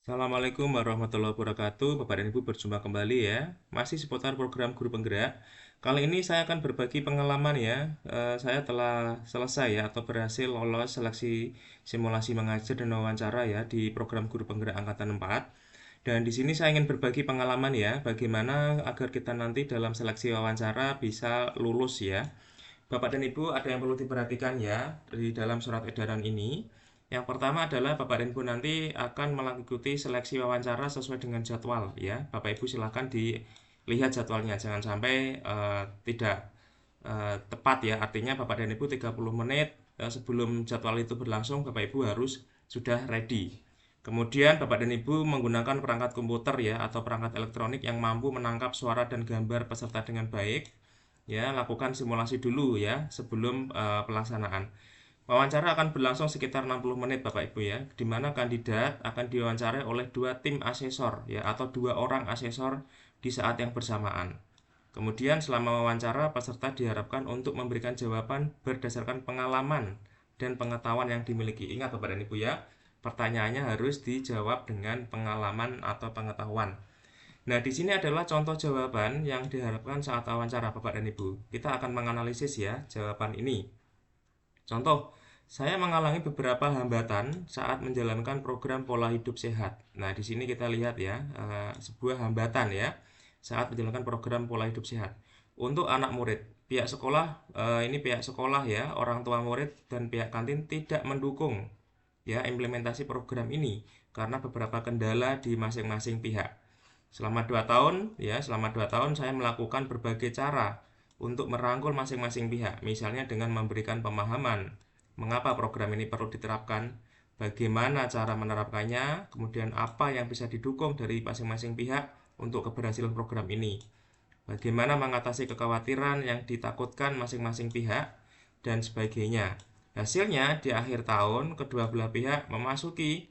Assalamualaikum warahmatullahi wabarakatuh. Bapak dan Ibu berjumpa kembali ya. Masih seputar program guru penggerak. Kali ini saya akan berbagi pengalaman ya. Saya telah selesai ya atau berhasil lolos seleksi simulasi mengajar dan wawancara ya di program guru penggerak angkatan 4. Dan di sini saya ingin berbagi pengalaman ya, bagaimana agar kita nanti dalam seleksi wawancara bisa lulus ya. Bapak dan Ibu, ada yang perlu diperhatikan ya di dalam surat edaran ini. Yang pertama adalah Bapak dan Ibu nanti akan mengikuti seleksi wawancara sesuai dengan jadwal ya. Bapak Ibu silahkan dilihat jadwalnya, jangan sampai tidak tepat ya. Artinya Bapak dan Ibu 30 menit sebelum jadwal itu berlangsung, Bapak Ibu harus sudah ready. Kemudian Bapak dan Ibu menggunakan perangkat komputer ya atau perangkat elektronik yang mampu menangkap suara dan gambar peserta dengan baik. Ya, lakukan simulasi dulu ya sebelum pelaksanaan. Wawancara akan berlangsung sekitar 60 menit Bapak Ibu ya, di mana kandidat akan diwawancarai oleh dua tim asesor ya atau dua orang asesor di saat yang bersamaan. Kemudian selama wawancara peserta diharapkan untuk memberikan jawaban berdasarkan pengalaman dan pengetahuan yang dimiliki. Ingat Bapak dan Ibu ya, pertanyaannya harus dijawab dengan pengalaman atau pengetahuan. Nah, di sini adalah contoh jawaban yang diharapkan saat wawancara Bapak dan Ibu. Kita akan menganalisis ya jawaban ini. Contoh, saya mengalami beberapa hambatan saat menjalankan program pola hidup sehat. Nah, di sini kita lihat ya, sebuah hambatan ya saat menjalankan program pola hidup sehat. Untuk anak murid, pihak sekolah, ini pihak sekolah ya, orang tua murid dan pihak kantin tidak mendukung ya implementasi program ini karena beberapa kendala di masing-masing pihak. Selama 2 tahun saya melakukan berbagai cara untuk merangkul masing-masing pihak, misalnya dengan memberikan pemahaman mengapa program ini perlu diterapkan, bagaimana cara menerapkannya, kemudian apa yang bisa didukung dari masing-masing pihak untuk keberhasilan program ini, bagaimana mengatasi kekhawatiran yang ditakutkan masing-masing pihak, dan sebagainya. Hasilnya, di akhir tahun, kedua belah pihak memasuki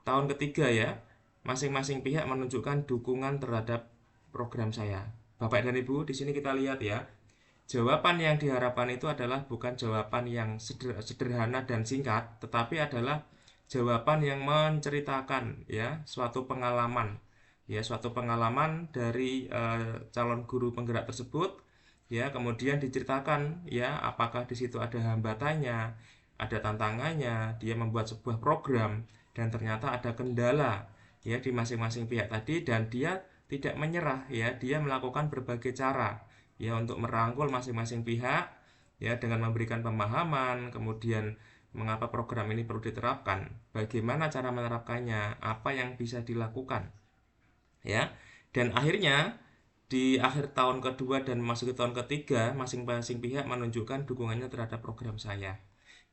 tahun ketiga ya, masing-masing pihak menunjukkan dukungan terhadap program saya. Bapak dan Ibu, di sini kita lihat ya, jawaban yang diharapkan itu adalah bukan jawaban yang sederhana dan singkat, tetapi adalah jawaban yang menceritakan ya suatu pengalaman dari calon guru penggerak tersebut ya, kemudian diceritakan ya apakah di situ ada hambatannya, ada tantangannya, dia membuat sebuah program dan ternyata ada kendala ya di masing-masing pihak tadi, dan dia tidak menyerah ya, dia melakukan berbagai cara ya untuk merangkul masing-masing pihak ya dengan memberikan pemahaman, kemudian mengapa program ini perlu diterapkan, bagaimana cara menerapkannya, apa yang bisa dilakukan ya. Dan akhirnya di akhir tahun kedua dan masuk ke tahun ketiga, masing-masing pihak menunjukkan dukungannya terhadap program saya.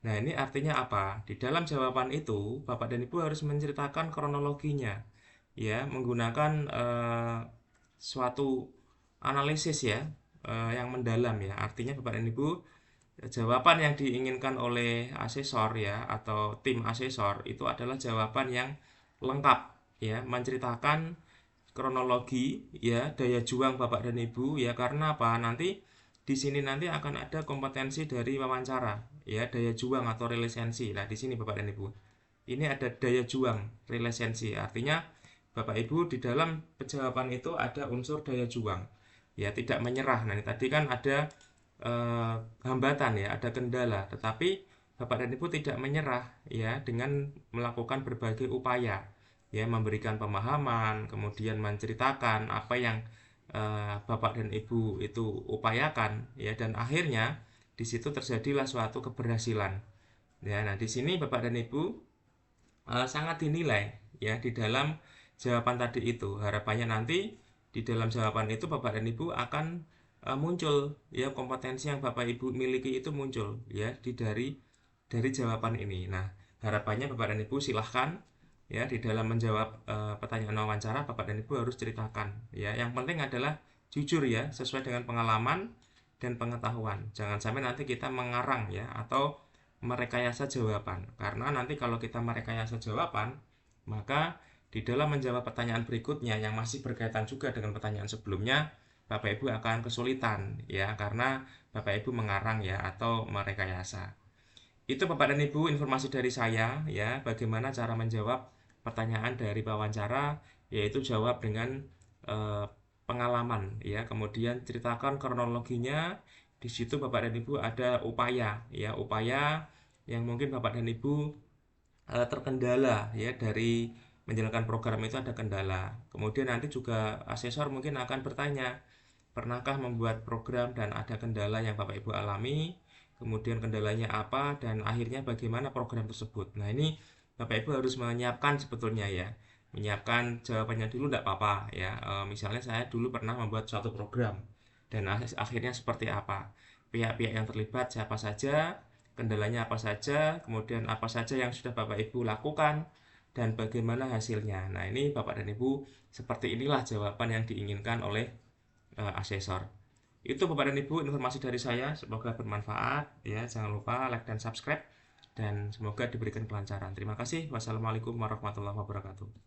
Nah, ini artinya apa? Di dalam jawaban itu, Bapak dan Ibu harus menceritakan kronologinya, ya, menggunakan suatu analisis ya, yang mendalam ya. Artinya Bapak dan Ibu, jawaban yang diinginkan oleh asesor ya atau tim asesor itu adalah jawaban yang lengkap ya, menceritakan kronologi ya, daya juang Bapak dan Ibu ya, karena apa? Nanti di sini nanti akan ada kompetensi dari wawancara ya, daya juang atau relevansi. Nah, di sini Bapak dan Ibu. Ini ada daya juang, relevansi. Artinya Bapak Ibu di dalam jawaban itu ada unsur daya juang. Ya, tidak menyerah. Nah, ini tadi kan ada hambatan ya, ada kendala, tetapi Bapak dan Ibu tidak menyerah ya dengan melakukan berbagai upaya ya, memberikan pemahaman, kemudian menceritakan apa yang Bapak dan Ibu itu upayakan ya, dan akhirnya di situ terjadilah suatu keberhasilan. Ya, nah di sini Bapak dan Ibu sangat dinilai ya di dalam jawaban tadi itu. Harapannya nanti di dalam jawaban itu Bapak dan Ibu akan muncul ya kompetensi yang Bapak Ibu miliki itu muncul ya dari jawaban ini. Nah, harapannya Bapak dan Ibu silahkan ya di dalam menjawab pertanyaan wawancara, Bapak dan Ibu harus ceritakan ya. Yang penting adalah jujur ya, sesuai dengan pengalaman dan pengetahuan. Jangan sampai nanti kita mengarang ya atau merekayasa jawaban. Karena nanti kalau kita merekayasa jawaban, maka di dalam menjawab pertanyaan berikutnya yang masih berkaitan juga dengan pertanyaan sebelumnya, Bapak Ibu akan kesulitan ya, karena Bapak Ibu mengarang ya atau merekayasa. Itu Bapak dan Ibu informasi dari saya ya, bagaimana cara menjawab pertanyaan dari wawancara, yaitu jawab dengan pengalaman ya. Kemudian ceritakan kronologinya. Di situ Bapak dan Ibu ada upaya ya, upaya yang mungkin Bapak dan Ibu terkendala ya dari menjalankan program itu ada kendala. Kemudian nanti juga asesor mungkin akan bertanya, pernahkah membuat program dan ada kendala yang Bapak Ibu alami? Kemudian kendalanya apa dan akhirnya bagaimana program tersebut. Nah, ini Bapak Ibu harus menyiapkan sebetulnya ya. Menyiapkan jawabannya dulu tidak apa-apa ya. Misalnya saya dulu pernah membuat suatu program dan akhirnya seperti apa. Pihak-pihak yang terlibat siapa saja, kendalanya apa saja, kemudian apa saja yang sudah Bapak Ibu lakukan dan bagaimana hasilnya. Nah, ini Bapak dan Ibu seperti inilah jawaban yang diinginkan oleh asesor. Itu Bapak dan Ibu informasi dari saya, semoga bermanfaat ya. Jangan lupa like dan subscribe dan semoga diberikan kelancaran. Terima kasih. Wassalamualaikum warahmatullahi wabarakatuh.